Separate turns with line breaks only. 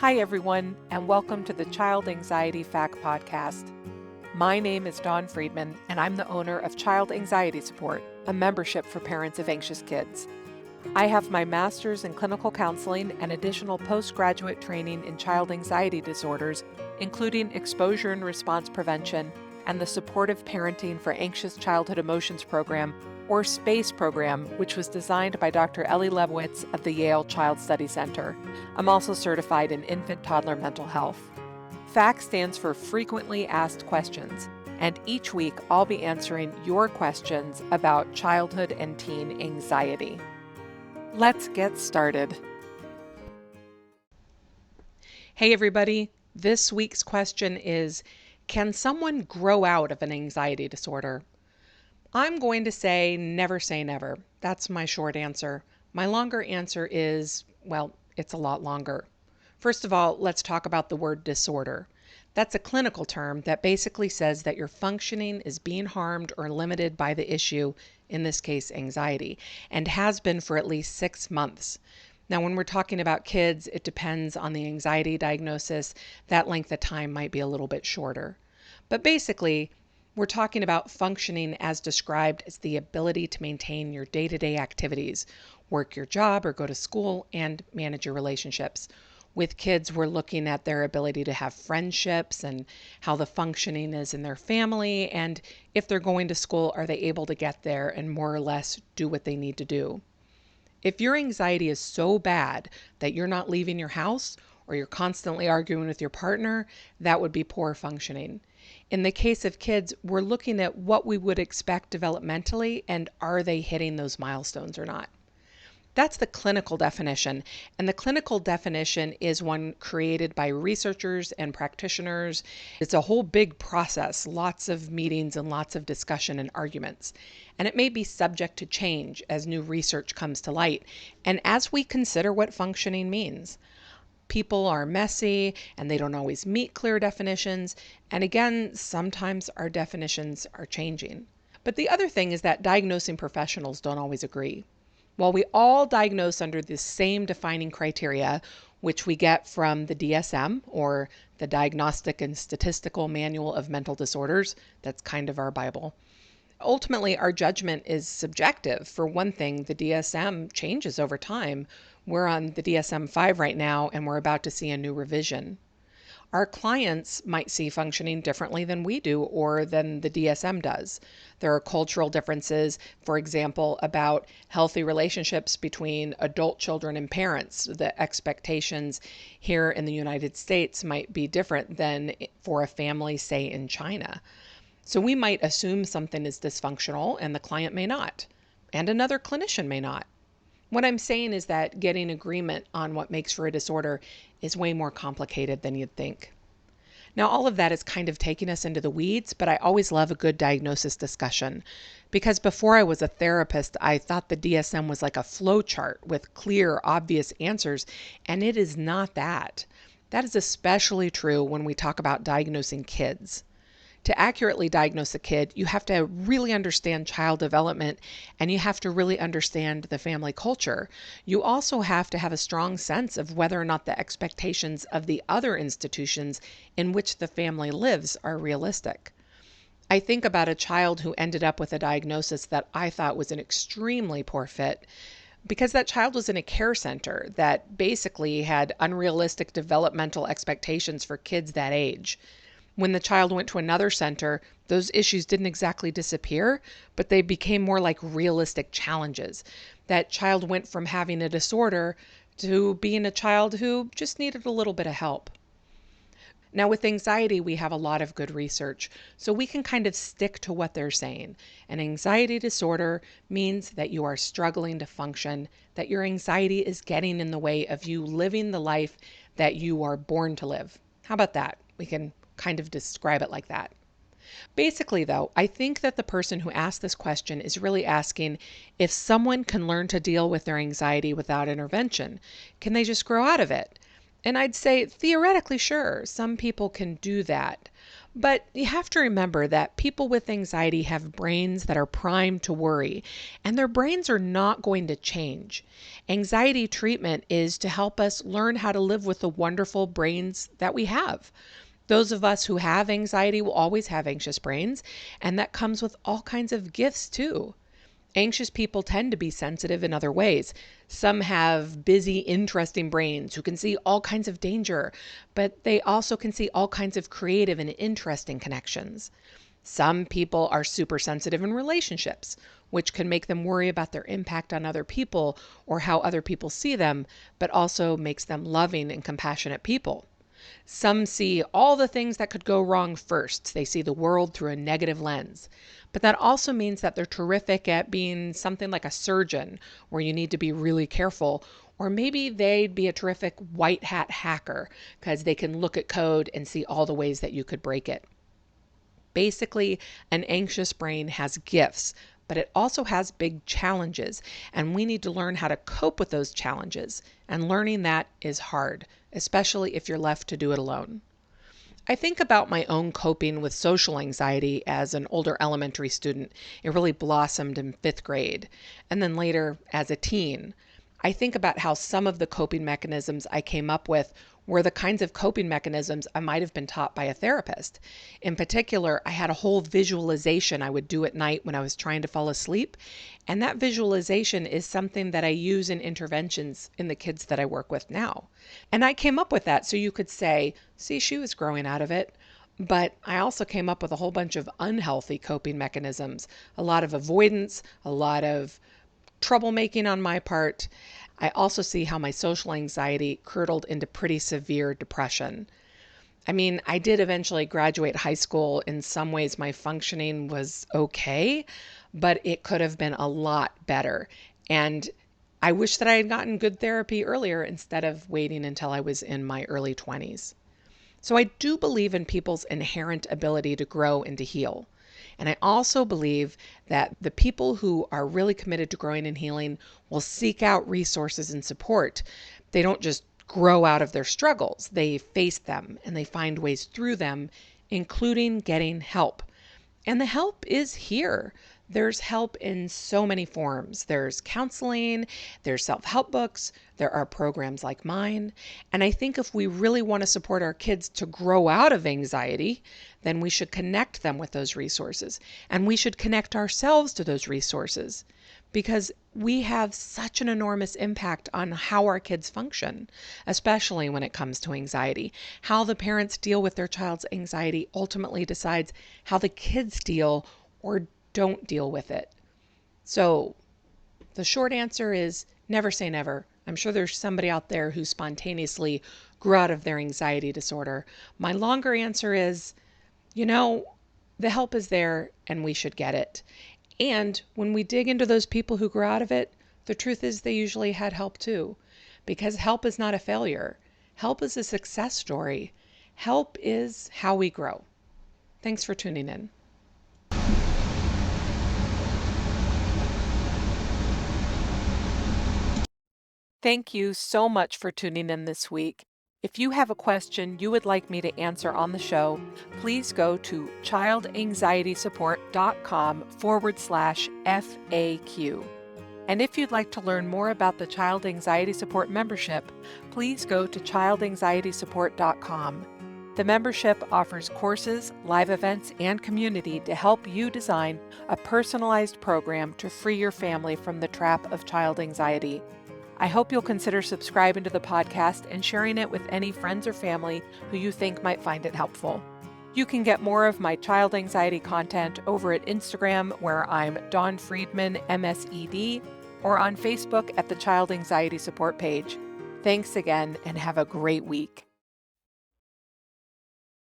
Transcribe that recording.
Hi, everyone, and welcome to the Child Anxiety Fact Podcast. My name is Dawn Friedman, and I'm the owner of Child Anxiety Support, a membership for parents of anxious kids. I have my master's in clinical counseling and additional postgraduate training in child anxiety disorders, including exposure and response prevention and the Supportive Parenting for Anxious Childhood Emotions program, or SPACE program, which was designed by Dr. Ellie Lebowitz of the Yale Child Study Center. I'm also certified in infant-toddler mental health. FACT stands for Frequently Asked Questions, and each week I'll be answering your questions about childhood and teen anxiety. Let's get started. Hey everybody, this week's question is, can someone grow out of an anxiety disorder? I'm going to say never. That's my short answer. My longer answer is, well, it's a lot longer. First of all, let's talk about the word disorder. That's a clinical term that basically says that your functioning is being harmed or limited by the issue, in this case, anxiety, and has been for at least 6 months. Now, when we're talking about kids, it depends on the anxiety diagnosis. That length of time might be a little bit shorter. But basically, we're talking about functioning as described as the ability to maintain your day-to-day activities, work your job or go to school, and manage your relationships. With kids, we're looking at their ability to have friendships and how the functioning is in their family, and if they're going to school, are they able to get there and more or less do what they need to do. If your anxiety is so bad that you're not leaving your house or you're constantly arguing with your partner, that would be poor functioning. In the case of kids, we're looking at what we would expect developmentally and are they hitting those milestones or not. That's the clinical definition, and the clinical definition is one created by researchers and practitioners. It's a whole big process, lots of meetings and lots of discussion and arguments. And it may be subject to change as new research comes to light and as we consider what functioning means. People are messy and they don't always meet clear definitions. And again, sometimes our definitions are changing. But the other thing is that diagnosing professionals don't always agree. While we all diagnose under the same defining criteria, which we get from the DSM, or the Diagnostic and Statistical Manual of Mental Disorders, that's kind of our Bible. Ultimately, our judgment is subjective. For one thing, the DSM changes over time. We're on the DSM-5 right now, and we're about to see a new revision. Our clients might see functioning differently than we do or than the DSM does. There are cultural differences, for example, about healthy relationships between adult children and parents. The expectations here in the United States might be different than for a family, say, in China. So we might assume something is dysfunctional and the client may not, and another clinician may not. What I'm saying is that getting agreement on what makes for a disorder is way more complicated than you'd think. Now, all of that is kind of taking us into the weeds, but I always love a good diagnosis discussion because before I was a therapist, I thought the DSM was like a flow chart with clear, obvious answers, and it is not that. That is especially true when we talk about diagnosing kids. To accurately diagnose a kid, you have to really understand child development and you have to really understand the family culture. You also have to have a strong sense of whether or not the expectations of the other institutions in which the family lives are realistic. I think about a child who ended up with a diagnosis that I thought was an extremely poor fit because that child was in a care center that basically had unrealistic developmental expectations for kids that age. When the child went to another center, those issues didn't exactly disappear, but they became more like realistic challenges. That child went from having a disorder to being a child who just needed a little bit of help. Now, with anxiety, we have a lot of good research, so we can kind of stick to what they're saying. An anxiety disorder means that you are struggling to function, that your anxiety is getting in the way of you living the life that you are born to live. How about that? We can kind of describe it like that. Basically, though, I think that the person who asked this question is really asking if someone can learn to deal with their anxiety without intervention. Can they just grow out of it? And I'd say theoretically, sure, some people can do that. But you have to remember that people with anxiety have brains that are primed to worry, and their brains are not going to change. Anxiety treatment is to help us learn how to live with the wonderful brains that we have. Those of us who have anxiety will always have anxious brains, and that comes with all kinds of gifts too. Anxious people tend to be sensitive in other ways. Some have busy, interesting brains who can see all kinds of danger, but they also can see all kinds of creative and interesting connections. Some people are super sensitive in relationships, which can make them worry about their impact on other people or how other people see them, but also makes them loving and compassionate people. Some see all the things that could go wrong first. They see the world through a negative lens. But that also means that they're terrific at being something like a surgeon, where you need to be really careful. Or maybe they'd be a terrific white hat hacker because they can look at code and see all the ways that you could break it. Basically, an anxious brain has gifts, but it also has big challenges, and we need to learn how to cope with those challenges. And learning that is hard, especially if you're left to do it alone. I think about my own coping with social anxiety as an older elementary student. It really blossomed in fifth grade. And then later as a teen. I think about how some of the coping mechanisms I came up with were the kinds of coping mechanisms I might have been taught by a therapist. In particular, I had a whole visualization I would do at night when I was trying to fall asleep. And that visualization is something that I use in interventions in the kids that I work with now. And I came up with that so you could say, see, she was growing out of it. But I also came up with a whole bunch of unhealthy coping mechanisms, a lot of avoidance, a lot of troublemaking on my part. I also see how my social anxiety curdled into pretty severe depression. I mean, I did eventually graduate high school. In some ways, my functioning was okay, but it could have been a lot better. And I wish that I had gotten good therapy earlier instead of waiting until I was in my early 20s. So I do believe in people's inherent ability to grow and to heal. And I also believe that the people who are really committed to growing and healing will seek out resources and support. They don't just grow out of their struggles, they face them and they find ways through them, including getting help. And the help is here. There's help in so many forms. There's counseling, there's self-help books, there are programs like mine. And I think if we really want to support our kids to grow out of anxiety, then we should connect them with those resources. And we should connect ourselves to those resources because we have such an enormous impact on how our kids function, especially when it comes to anxiety. How the parents deal with their child's anxiety ultimately decides how the kids deal or don't deal with it. So the short answer is never say never. I'm sure there's somebody out there who spontaneously grew out of their anxiety disorder. My longer answer is, the help is there and we should get it. And when we dig into those people who grew out of it, the truth is they usually had help too. Because help is not a failure. Help is a success story. Help is how we grow. Thanks for tuning in. Thank you so much for tuning in this week. If you have a question you would like me to answer on the show, please go to childanxietysupport.com/FAQ. And if you'd like to learn more about the Child Anxiety Support membership, please go to childanxietysupport.com. The membership offers courses, live events, and community to help you design a personalized program to free your family from the trap of child anxiety. I hope you'll consider subscribing to the podcast and sharing it with any friends or family who you think might find it helpful. You can get more of my child anxiety content over at Instagram, where I'm Dawn Friedman, MSED, or on Facebook at the Child Anxiety Support page. Thanks again and have a great week.